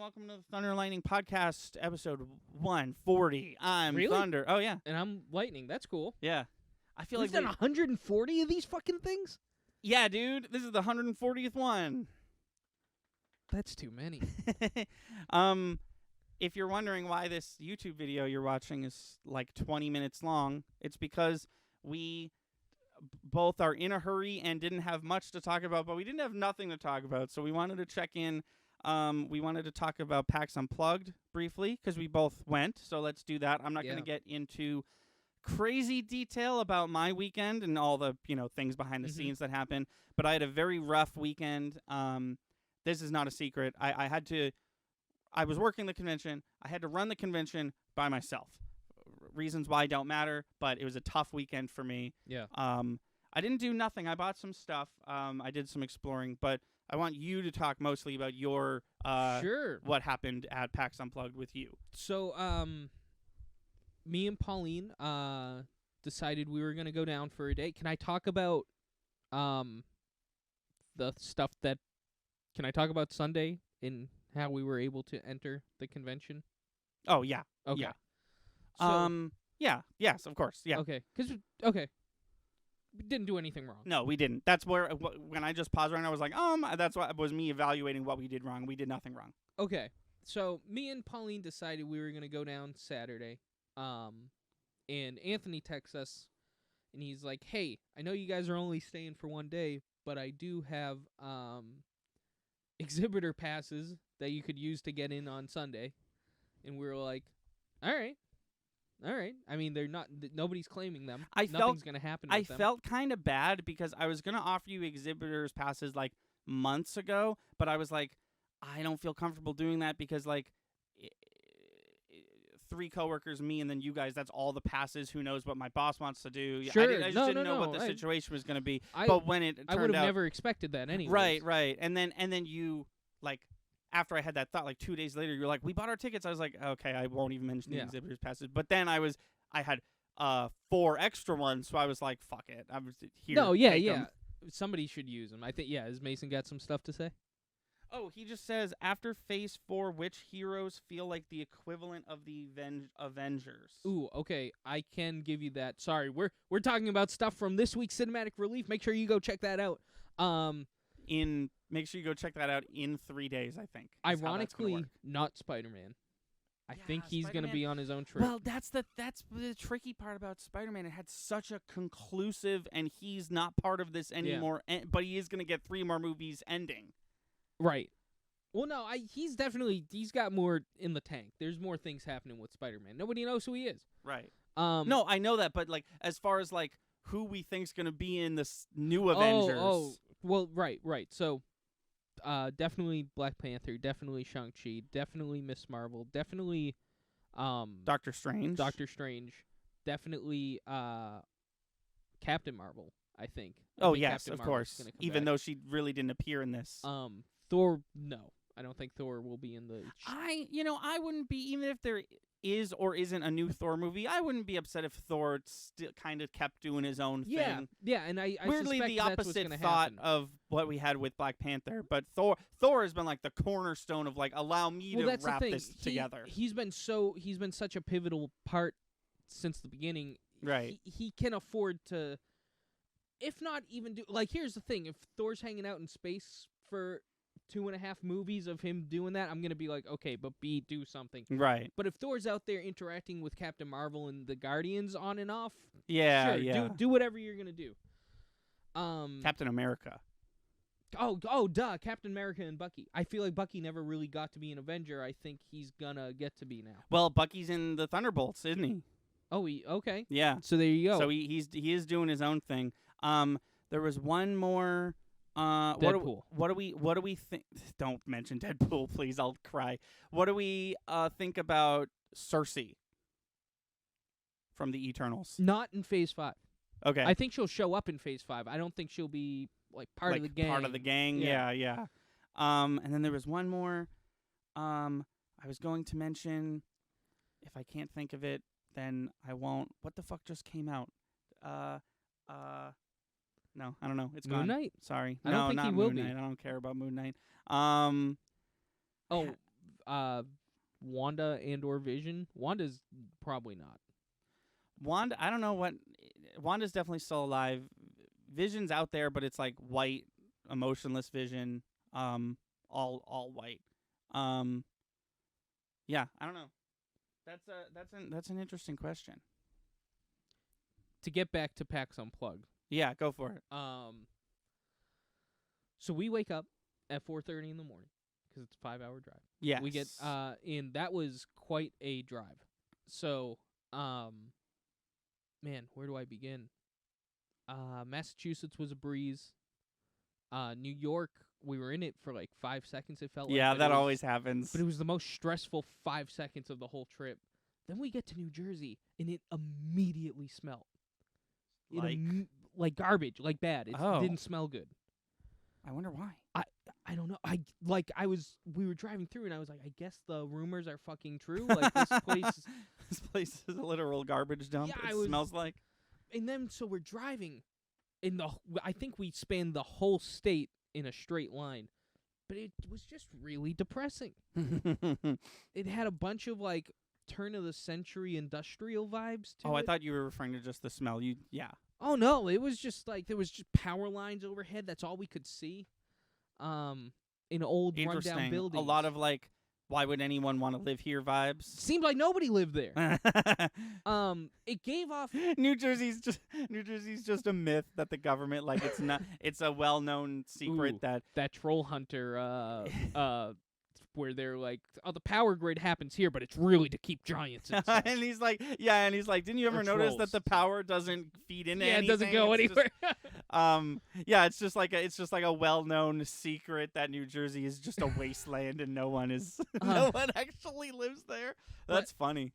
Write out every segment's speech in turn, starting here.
welcome to the Thunder and Lightning Podcast, episode 140. I'm Really? Thunder. Oh, yeah. And I'm Lightning. That's cool. Yeah. I feel We've like done 140 of these fucking things? Yeah, dude. This is the 140th one. That's too many. If you're wondering why this YouTube video you're watching is like 20 minutes long, it's because we both are in a hurry and didn't have much to talk about, but we didn't have nothing to talk about, so we wanted to check in. We wanted to talk about PAX Unplugged briefly because we both went, so let's do that. I'm not going to get into crazy detail about my weekend and all the things behind the scenes that happen, but I had a very rough weekend. This is not a secret. I was working the convention. I had to run the convention by myself. Reasons why don't matter, but it was a tough weekend for me. Yeah. I didn't do nothing. I bought some stuff. I did some exploring, but I want you to talk mostly about your Sure. what happened at PAX Unplugged with you. So, me and Pauline decided we were going to go down for a day. Can I talk about the stuff that... Can I talk about Sunday and how we were able to enter the convention? Oh, yeah. Okay. Yeah. So, yeah. Yes, of course. Yeah. Okay. We didn't do anything wrong. No, we didn't. That's where when I just paused right now, I was like, that's what was me evaluating what we did wrong. We did nothing wrong. Okay. So, me and Pauline decided we were going to go down Saturday. And Anthony texts us, and he's like, "Hey, I know you guys are only staying for one day, but I do have exhibitor passes that you could use to get in on Sunday." And we were like, all right. I mean, they're not. Nobody's claiming them. Nothing's gonna happen with them. I felt kind of bad because I was gonna offer you exhibitors passes like months ago, but I was like, I don't feel comfortable doing that because like 3 coworkers, me, and then you guys. That's all the passes. Who knows what my boss wants to do? Sure. I just didn't know what the situation was gonna be. I but when it turned I would have out, never expected that anyway. Right. And then you like. After I had that thought, like 2 days later, you're like, we bought our tickets. I was like, okay, I won't even mention the exhibitors passes. But then I had 4 extra ones, so I was like, fuck it. I was here. No, yeah. Somebody should use them. I think, has Mason got some stuff to say? Oh, he just says, after Phase 4, which heroes feel like the equivalent of the Avengers? Ooh, okay. I can give you that. Sorry, we're talking about stuff from this week's Cinematic Relief. Make sure you go check that out. Make sure you go check that out in 3 days, I think. Ironically, not Spider-Man. I think he's going to be on his own trip. Well, that's the tricky part about Spider-Man. It had such a conclusive, and he's not part of this anymore, but he is going to get 3 more movies ending. Right. Well, no, he's got more in the tank. There's more things happening with Spider-Man. Nobody knows who he is. Right. No, I know that, but like as far as like who we think's going to be in this new Avengers. Oh, well, right. So, definitely Black Panther, definitely Shang-Chi, definitely Miss Marvel, definitely Doctor Strange, definitely Captain Marvel, I think. Yes, of course. Even though she really didn't appear in this. Thor, no. I don't think Thor will be in the... I wouldn't be, even if there is or isn't a new Thor movie, I wouldn't be upset if Thor still kind of kept doing his own thing. Yeah, and I weirdly suspect the that's what's opposite gonna thought happen. of what we had with Black Panther, but Thor has been like the cornerstone of like allow me to wrap this together. He's been such a pivotal part since the beginning. Right. He can afford to, if not even do, like, here's the thing, if Thor's hanging out in space for 2.5 movies of him doing that, I'm going to be like, okay, but do something. Right. But if Thor's out there interacting with Captain Marvel and the Guardians on and off, sure, do whatever you're going to do. Captain America. Oh, duh, Captain America and Bucky. I feel like Bucky never really got to be an Avenger. I think he's going to get to be now. Well, Bucky's in the Thunderbolts, isn't he? Oh, okay. Yeah. So there you go. So he is doing his own thing. There was one more... Deadpool. What do we think? Don't mention Deadpool, please. I'll cry. What do we think about Cersei from the Eternals? Not in Phase 5. Okay. I think she'll show up in Phase 5. I don't think she'll be like part of the gang. Part of the gang. Yeah. And then there was one more. I was going to mention. If I can't think of it, then I won't. What the fuck just came out? No, I don't know. It's Moon gone. Knight? Sorry. I don't think not he will Moon be. Knight. I don't care about Moon Knight. Wanda and or Vision. Wanda's probably not. Wanda, I don't know what. Wanda's definitely still alive. Vision's out there, but it's like white, emotionless Vision. All white. Yeah, I don't know. That's an interesting question. To get back to PAX Unplugged. Yeah, go for it. So we wake up at 4:30 in the morning because it's a 5-hour drive. Yeah, We get and that was quite a drive. So, man, where do I begin? Massachusetts was a breeze. New York, we were in it for like 5 seconds. It felt yeah, like, that always happens. but it was the most stressful 5 seconds of the whole trip. Then we get to New Jersey, and it immediately smelled like garbage, like bad. It didn't smell good. I wonder why. I don't know. We were driving through, and I was like, I guess the rumors are fucking true. Like this place. This place is a literal garbage dump. Yeah, it smells like. And then so we're driving, I think we spanned the whole state in a straight line, but it was just really depressing. It had a bunch of like turn of the century industrial vibes to it. I thought you were referring to just the smell. Yeah. Oh no, it was just like there was just power lines overhead. That's all we could see. In old rundown buildings. A lot of like, why would anyone want to live here vibes. Seemed like nobody lived there. It gave off New Jersey's just a myth that the government, like, it's not. It's a well-known secret that troll hunter where they're like, oh, the power grid happens here, but it's really to keep giants inside. and he's like, didn't you ever notice that the power doesn't feed into anything? Yeah, it doesn't go anywhere. Yeah, it's just like a well-known secret that New Jersey is just a wasteland and no one no one actually lives there. That's funny.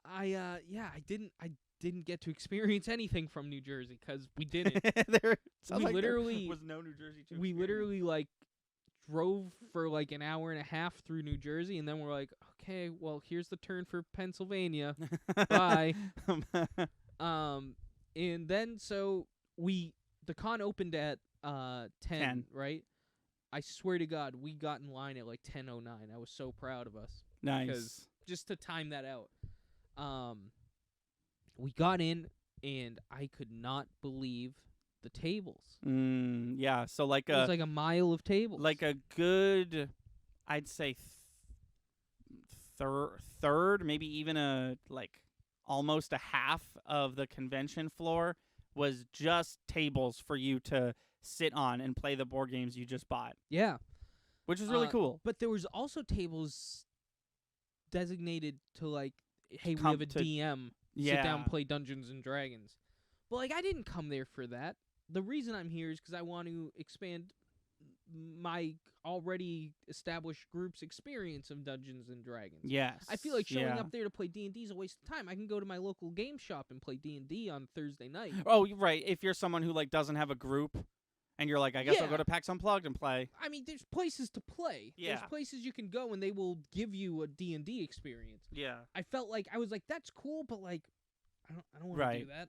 I didn't get to experience anything from New Jersey because we didn't. There literally was no New Jersey to we experience. literally like drove for like an hour and a half through New Jersey, and then we're like, okay, well, here's the turn for Pennsylvania. Bye. And then so the con opened at 10, right? I swear to God, we got in line at like 10:09. I was so proud of us. Nice. Because just to time that out. We got in, and I could not believe the tables. Yeah, so like it was like a mile of tables. Like a good, I'd say third, maybe even almost a half of the convention floor was just tables for you to sit on and play the board games you just bought. Yeah. Which is really cool. But there was also tables designated to like, hey, we have a DM. Yeah. Sit down and play Dungeons and Dragons. But like, I didn't come there for that. The reason I'm here is because I want to expand my already established group's experience of Dungeons and Dragons. Yes. I feel like showing up there to play D&D is a waste of time. I can go to my local game shop and play D&D on Thursday night. Oh, right. If you're someone who like doesn't have a group and you're like, I guess I'll go to PAX Unplugged and play. I mean, there's places to play. Yeah. There's places you can go and they will give you a D&D experience. Yeah. I felt like I was like, that's cool, but like I don't want to do that.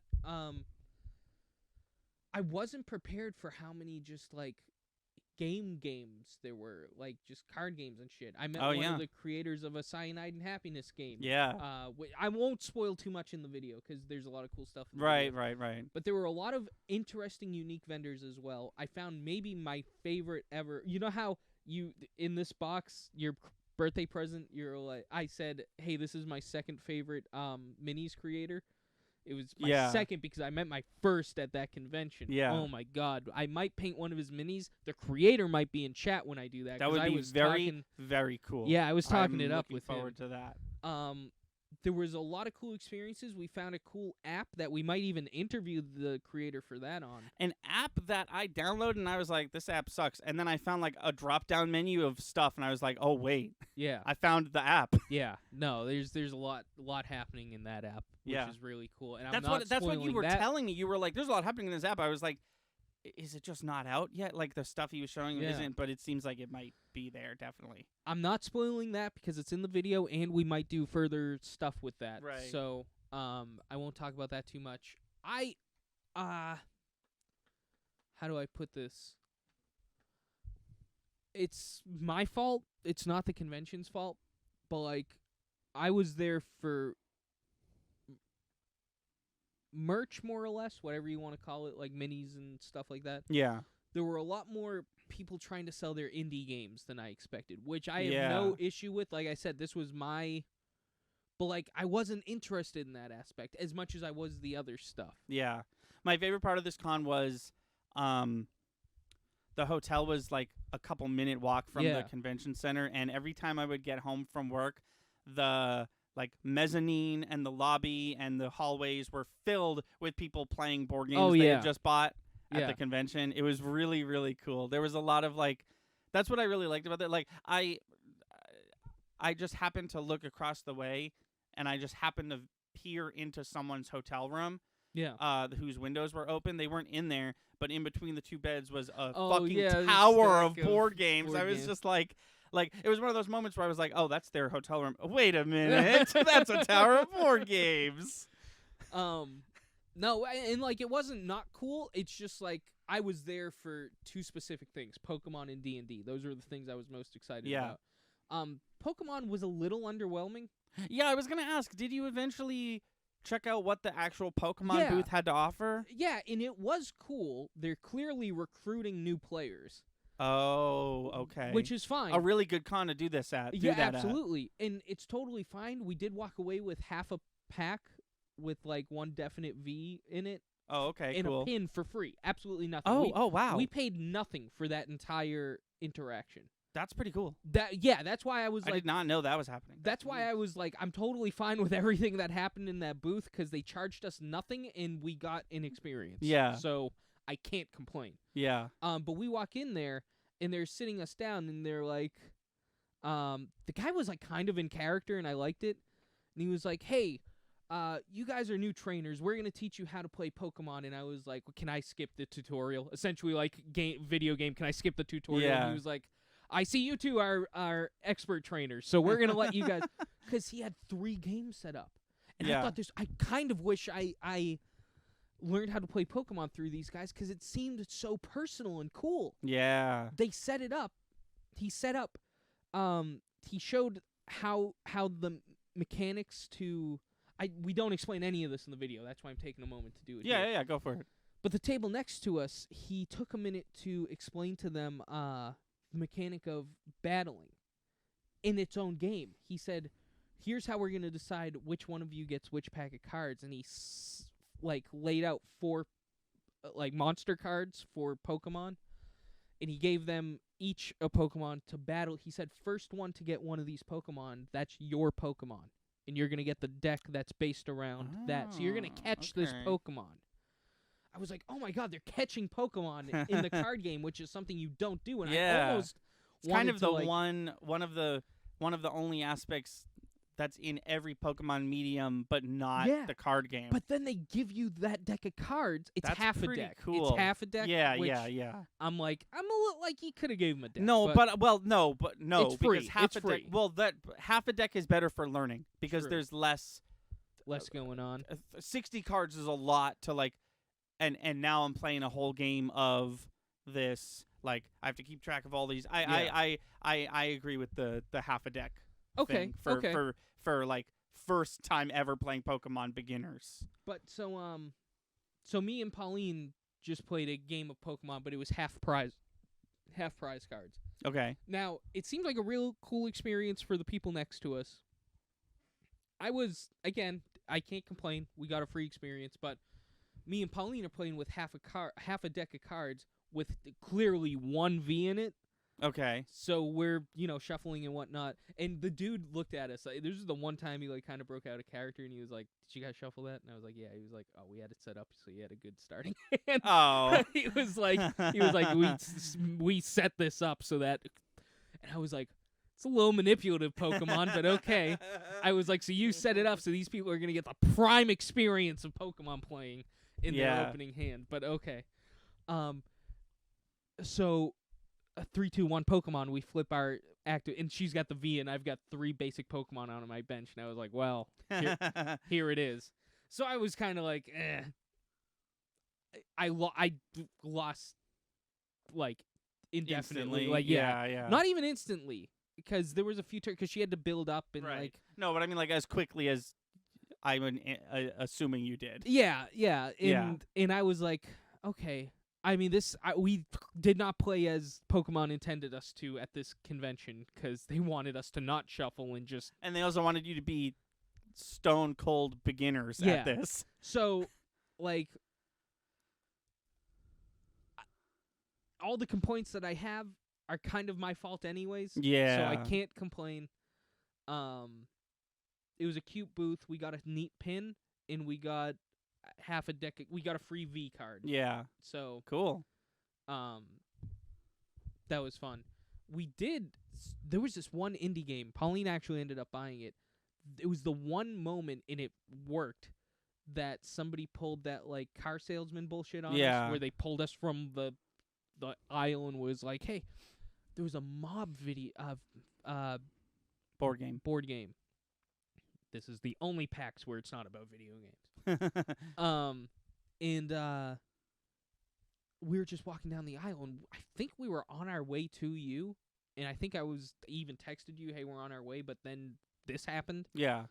I wasn't prepared for how many just like games there were, like just card games and shit. I met one of the creators of a Cyanide and Happiness game. Yeah. I won't spoil too much in the video because there's a lot of cool stuff in the video. Right. But there were a lot of interesting, unique vendors as well. I found maybe my favorite ever. You know how in this box, your birthday present, you're like, I said, hey, this is my second favorite minis creator. It was my second because I met my first at that convention. Yeah. Oh my God. I might paint one of his minis. The creator might be in chat when I do that. That would be very cool. Yeah, I was talking it up with him. I'm looking forward to that. There was a lot of cool experiences. We found a cool app that we might even interview the creator for that on. An app that I downloaded and I was like, this app sucks. And then I found like a drop-down menu of stuff and I was like, oh wait. Yeah. I found the app. Yeah. No, there's a lot happening in that app, which is really cool. And that's what you were telling me. You were like, there's a lot happening in this app. I was like, is it just not out yet? Like the stuff he was showing isn't, but it seems like it might be there, definitely. I'm not spoiling that because it's in the video and we might do further stuff with that. Right. So, I won't talk about that too much. How do I put this? It's my fault. It's not the convention's fault. but like I was there for merch, more or less, whatever you want to call it, like minis and stuff like that. Yeah. There were a lot more people trying to sell their indie games than I expected, which I Yeah. have no issue with. Like I said, this was my... But, like, I wasn't interested in that aspect as much as I was the other stuff. Yeah. My favorite part of this con was the hotel was, like, a couple-minute walk from the convention center, and every time I would get home from work, the... like, mezzanine and the lobby and the hallways were filled with people playing board games they had just bought at the convention. It was really, really cool. There was a lot of, like... That's what I really liked about it. Like, I just happened to look across the way, and I just happened to peer into someone's hotel room. Yeah. Whose windows were open. They weren't in there, but in between the two beds was a a tower stack of board games. I was just like, it was one of those moments where I was like, oh, that's their hotel room. Wait a minute. That's a tower of board games. No, and, like, it wasn't not cool. It's just, like, I was there for two specific things, Pokemon and D&D. Those were the things I was most excited about. Pokemon was a little underwhelming. Yeah, I was going to ask, did you eventually check out what the actual Pokemon booth had to offer? Yeah, and it was cool. They're clearly recruiting new players. Oh, okay. Which is fine. A really good con to do this at. Yeah, absolutely. And it's totally fine. We did walk away with half a pack with, like, one definite V in it. Oh, okay, and cool. a pin for free. Absolutely nothing. Oh, wow. We paid nothing for that entire interaction. That's pretty cool. That's why I was like... I did not know that was happening. That's why I was like, I'm totally fine with everything that happened in that booth, because they charged us nothing and we got an experience. Yeah. So I can't complain. Yeah. But we walk in there, and they're sitting us down, and they're like... the guy was, like, kind of in character, and I liked it. And he was like, hey... you guys are new trainers. We're going to teach you how to play Pokemon. And I was like, well, can I skip the tutorial? Essentially, like, video game, can I skip the tutorial? Yeah. And he was like, I see you two are expert trainers, so we're going to let you guys... Because he had 3 games set up. And I thought I kind of wish I learned how to play Pokemon through these guys, because it seemed so personal and cool. Yeah. They set it up. He set up... he showed how the mechanics to... we don't explain any of this in the video. That's why I'm taking a moment to do it. Yeah, go for it. But the table next to us, he took a minute to explain to them the mechanic of battling in its own game. He said, here's how we're going to decide which one of you gets which pack of cards. And he laid out 4 monster cards for Pokemon. And he gave them each a Pokemon to battle. He said, first one to get one of these Pokemon, that's your Pokemon. And you're going to get the deck that's based around that. So you're going to catch this Pokemon. I was like, oh my god, they're catching Pokemon in the card game, which is something you don't do. And I almost it's kind of the one of the only aspects that's in every Pokemon medium, but not the card game. But then they give you that deck of cards. It's that's half a pretty deck. Cool. It's half a deck. Yeah. I'm like, I'm a little like, you could have gave him a deck. No, no. It's free. Because half it's a free. deck. Well, that half a deck is better for learning because there's less going on. 60 cards is a lot to like, and now I'm playing a whole game of this. Like I have to keep track of all these. I agree with the half a deck. Okay. Thing for like first time ever playing Pokemon beginners. But so me and Pauline just played a game of Pokemon, but it was half prize cards. Okay. Now, it seemed like a real cool experience for the people next to us. I can't complain. We got a free experience, but me and Pauline are playing with half a deck of cards with clearly 1 V in it. Okay. So we're, shuffling and whatnot. And the dude looked at us. This is the one time he kind of broke out a character, and he was like, "Did you guys shuffle that?" And I was like, "Yeah." He was like, "Oh, we had it set up so you had a good starting hand." Oh. he was like, we set this up so that. And I was like, it's a little manipulative, Pokemon, but okay. I was like, so you set it up so these people are gonna get the prime experience of Pokemon playing in their opening hand. But okay. So. 3, 2, 1 Pokemon, we flip our active, and she's got the V, and I've got 3 basic Pokemon on my bench, and I was like, well, here it is. So I was kind of like, eh. I lost, like, indefinitely. Instantly. Like, yeah. Not even instantly, because there was a few because she had to build up and Right. like. No, but I mean, like, as quickly as I'm assuming you did. Yeah, Yeah. and I was like, okay. I mean, we did not play as Pokemon intended us to at this convention because they wanted us to not shuffle and just. And they also wanted you to be stone cold beginners at this. So, like, all the complaints that I have are kind of my fault anyways. Yeah. So I can't complain. It was a cute booth. We got a neat pin, and we got half a deck. We got a free V card. Yeah. So Cool. that was fun. There was this one indie game. Pauline actually ended up buying it. It was the one moment, and it worked, that somebody pulled that like car salesman bullshit on us, where they pulled us from the aisle and was like, "Hey, there was a mob video of Board game. This is the only PAX where it's not about video games." And we were just walking down the aisle, and I think we were on our way to you, and I think I was even texted you, "Hey, we're on our way," but then this happened. Yeah.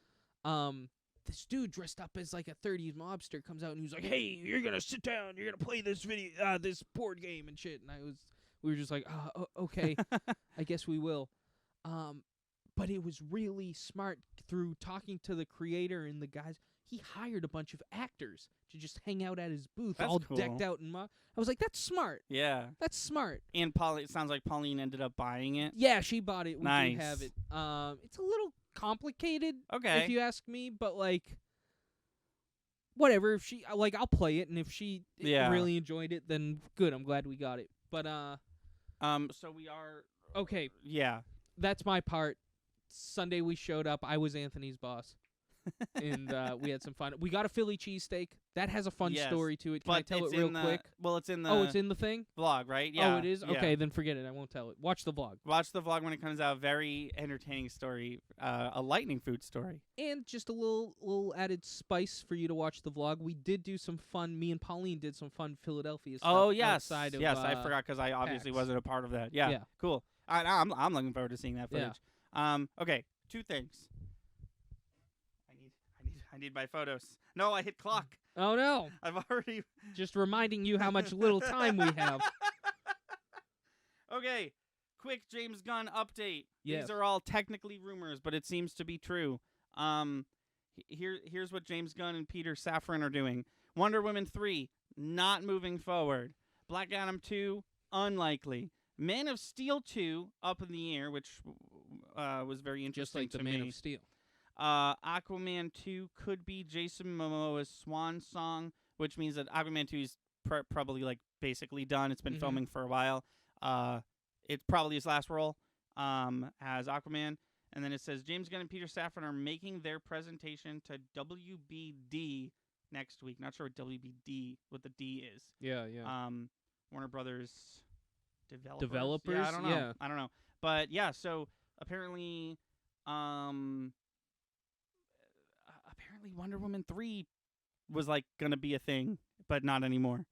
This dude dressed up as like a 30s mobster comes out, and he was like, "Hey, you're gonna sit down, you're gonna play this this board game and shit." And we were just like, okay, I guess we will. But it was really smart through talking to the creator and the guys. He hired a bunch of actors to just hang out at his booth, That's all cool. decked out in I was like, that's smart. Yeah. That's smart. And it sounds like Pauline ended up buying it. Yeah, she bought it. We Nice. do have it. It's a little complicated, Okay. if you ask me, but like, whatever. If she I'll play it, and if she really enjoyed it, then good. I'm glad we got it. But so we are. okay. Yeah. That's my part. Sunday we showed up. I was Anthony's boss. And we had some fun. We got a Philly cheesesteak. That has a fun story to it. Can I tell it real quick? Well, it's in the. Oh, it's in the thing? Vlog, right? Yeah. Oh, it is? Yeah. Okay, then forget it. I won't tell it. Watch the vlog. Watch the vlog when it comes out. Very entertaining story. A lightning food story. And just a little added spice for you to watch the vlog. We did do some fun. Me and Pauline did some fun Philadelphia stuff. Oh, yes. Outside of, yes, I forgot because I obviously PAX. wasn't a part of that. Yeah. Cool. I'm looking forward to seeing that footage. Okay, two things. I need my photos. No, I hit clock. Oh, no. I've already... Just reminding you how much little time we have. Okay, quick James Gunn update. Yes. These are all technically rumors, but it seems to be true. Here's what James Gunn and Peter Safran are doing. Wonder Woman 3, not moving forward. Black Adam 2, unlikely. Man of Steel 2, up in the air, which was very interesting Just like to the me. Man of Steel. Aquaman 2 could be Jason Momoa's swan song, which means that Aquaman 2 is probably like basically done. It's been filming for a while. It's probably his last role as Aquaman. And then it says James Gunn and Peter Safran are making their presentation to WBD next week. Not sure what WBD, what the D is. Yeah. Warner Brothers developers. Developers? Yeah, I don't know. But yeah, so apparently Wonder Woman 3 was like gonna be a thing, but not anymore.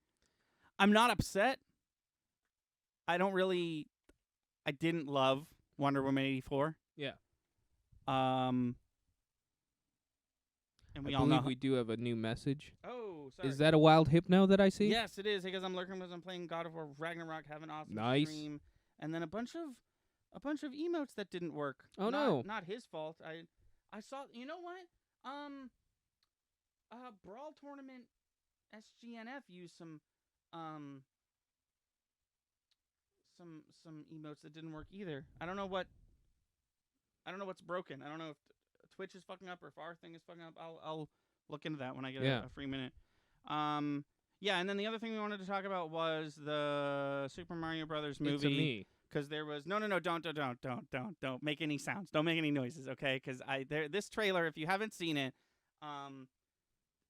I'm not upset. I didn't love Wonder Woman 84. Yeah. And we I all believe know. we do have a new message. Oh, sorry. Is that a wild hypno that I see? Yes, it is, because I'm lurking because I'm playing God of War Ragnarok, have an awesome Nice. stream, and then a bunch of emotes that didn't work. Oh, no. Not his fault. I saw. You know what? Brawl Tournament SGNF used some emotes that didn't work either. I don't know what's broken. I don't know if Twitch is fucking up or if our thing is fucking up. I'll look into that when I get a free minute. Yeah, and then the other thing we wanted to talk about was the Super Mario Brothers movie. It's a me. Because there was don't make any sounds, don't make any noises, okay? Because this trailer, if you haven't seen it,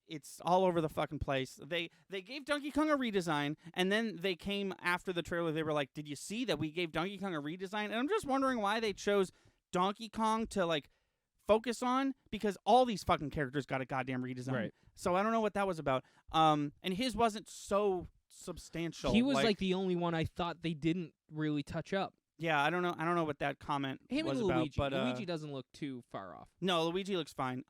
it's all over the fucking place. They gave Donkey Kong a redesign, and then they came after the trailer. They were like, "Did you see that we gave Donkey Kong a redesign?" And I'm just wondering why they chose Donkey Kong to like focus on, because all these fucking characters got a goddamn redesign. Right. So I don't know what that was about. And his wasn't so substantial. He was like the only one I thought they didn't really touch up. Yeah, I don't know what that comment Him was and about, Luigi. but Luigi doesn't look too far off. no, Luigi looks fine.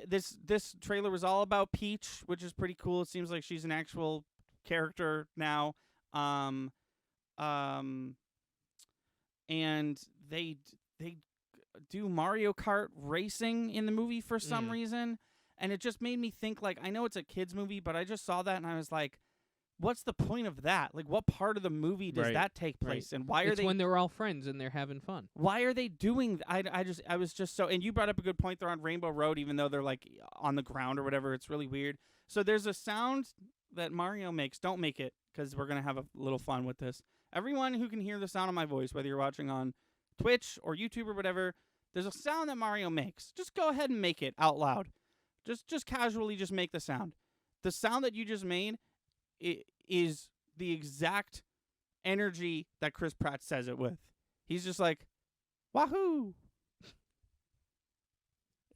This trailer was all about Peach, which is pretty cool. It seems like she's an actual character now. Um, um, and they do Mario Kart racing in the movie for some reason, and it just made me think, like, I know it's a kids movie, but I just saw that and I was like, what's the point of that? Like, what part of the movie does that take place, and why are it's they? when they're all friends and they're having fun. Why are they doing? I was just so. And you brought up a good point. They're on Rainbow Road, even though they're like on the ground or whatever. It's really weird. So there's a sound that Mario makes. Don't make it, because we're gonna have a little fun with this. Everyone who can hear the sound of my voice, whether you're watching on Twitch or YouTube or whatever, there's a sound that Mario makes. Just go ahead and make it out loud. Just casually, just make the sound. The sound that you just made, is the exact energy that Chris Pratt says it with. He's just like, wahoo!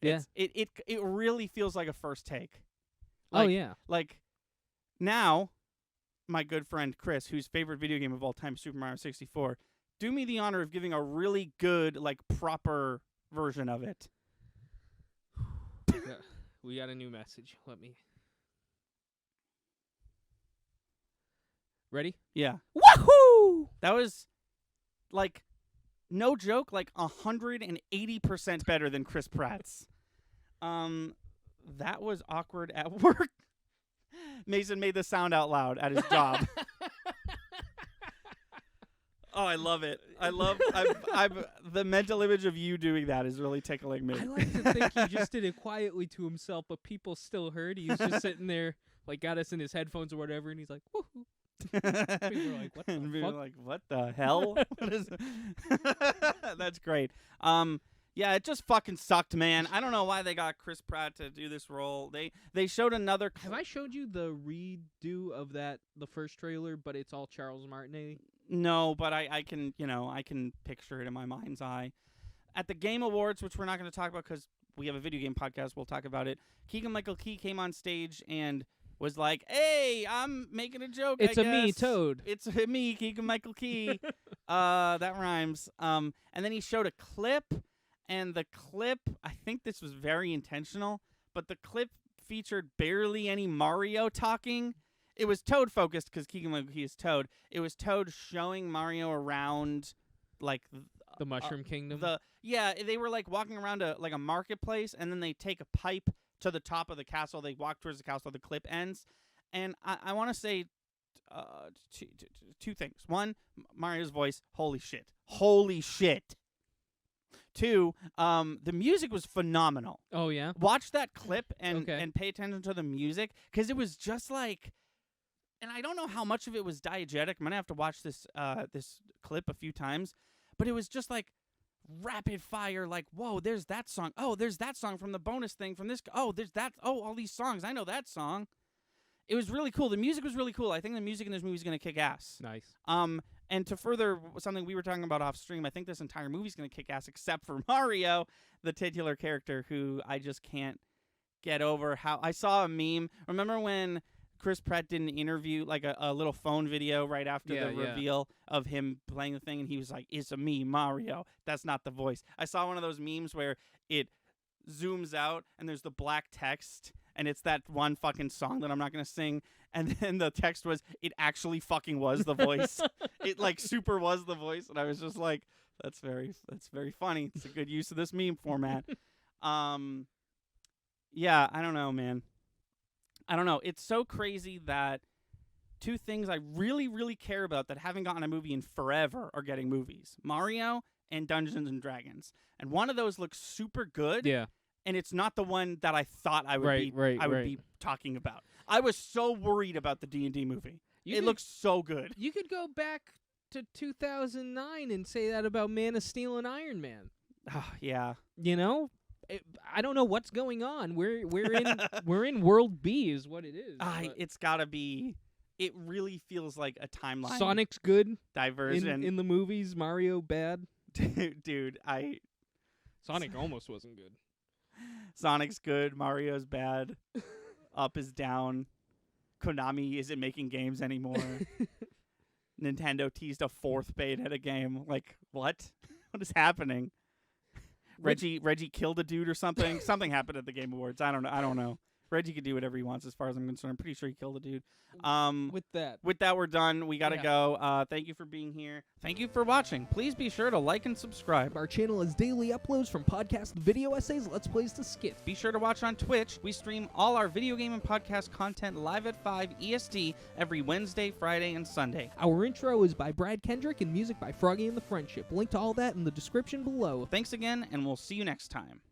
Yeah. It really feels like a first take. Oh, yeah. Like, now, my good friend Chris, whose favorite video game of all time is Super Mario 64, do me the honor of giving a really good, like, proper version of it. Yeah, we got a new message. Let me... Ready? Yeah. Wahoo! That was, like, no joke, like 180% better than Chris Pratt's. That was awkward at work. Mason made the sound out loud at his job. Oh, I love it. I'm the mental image of you doing that is really tickling me. I like to think he just did it quietly to himself, but people still heard. He was just sitting there, like, got us in his headphones or whatever, and he's like, woohoo. People were like, what the and fuck? like, what the hell? What is That's great. Yeah, it just fucking sucked, man. I don't know why they got Chris Pratt to do this role. They showed another. Have I showed you the redo of the first trailer, but it's all Charles Martinet? No, but I can, I can picture it in my mind's eye. At the Game Awards, which we're not going to talk about because we have a video game podcast, we'll talk about it. Keegan-Michael Key came on stage and was like, "Hey, I'm making a joke. It's I a me, guess. Toad. It's a me, Keegan-Michael Key." That rhymes. And then he showed a clip, and the clip, I think this was very intentional, but the clip featured barely any Mario talking. It was Toad focused because Keegan-Michael Key is Toad. It was Toad showing Mario around, like The Mushroom Kingdom. They were like walking around a marketplace, and then they take a pipe to the top of the castle. They walk towards the castle. The clip ends, and I want to say two things. One, Mario's voice. Holy shit. Two, the music was phenomenal. Oh yeah. Watch that clip and Okay. pay attention to the music, because it was just like. And I don't know how much of it was diegetic. I'm gonna have to watch this clip a few times, but it was just like rapid fire. Like, whoa, there's that song. Oh, there's that song from the bonus thing from this. Oh, there's that. Oh, all these songs. I know that song. It was really cool. The music was really cool. I think the music in this movie is gonna kick ass. Nice. And to further something we were talking about off stream, I think this entire movie's gonna kick ass, except for Mario, the titular character, who I just can't get over. How I saw a meme. Remember when Chris Pratt did an interview, like a little phone video right after the reveal of him playing the thing, and he was like, "It's a me, Mario. That's not the voice." I saw one of those memes where it zooms out and there's the black text, and it's that one fucking song that I'm not gonna sing, and then the text was, "It actually fucking was the voice." It like super was the voice, and I was just like, "That's very funny. It's a good use of this meme format." Yeah, I don't know, man. I don't know. It's so crazy that two things I really, really care about that haven't gotten a movie in forever are getting movies. Mario and Dungeons and Dragons. And one of those looks super good. Yeah. And it's not the one that I thought I would be talking about. I was so worried about the D&D movie. It looks so good. You could go back to 2009 and say that about Man of Steel and Iron Man. Yeah. You know? I don't know what's going on. We're in World B is what it is. It's gotta be. It really feels like a timeline. Sonic's good diversion in the movies. Mario bad. Dude, Sonic almost wasn't good. Sonic's good. Mario's bad. Up is down. Konami isn't making games anymore. Nintendo teased a 4th Bayonetta game. Like, what? What is happening? Reggie killed a dude or something. Something happened at the Game Awards. I don't know. Reggie could do whatever he wants as far as I'm concerned. I'm pretty sure he killed a dude. With that, we're done. We got to go. Thank you for being here. Thank you for watching. Please be sure to like and subscribe. Our channel has daily uploads from podcast video essays, Let's Plays to skits. Be sure to watch on Twitch. We stream all our video game and podcast content live at 5 EST every Wednesday, Friday, and Sunday. Our intro is by Brad Kendrick and music by Froggy and the Friendship. Link to all that in the description below. Thanks again, and we'll see you next time.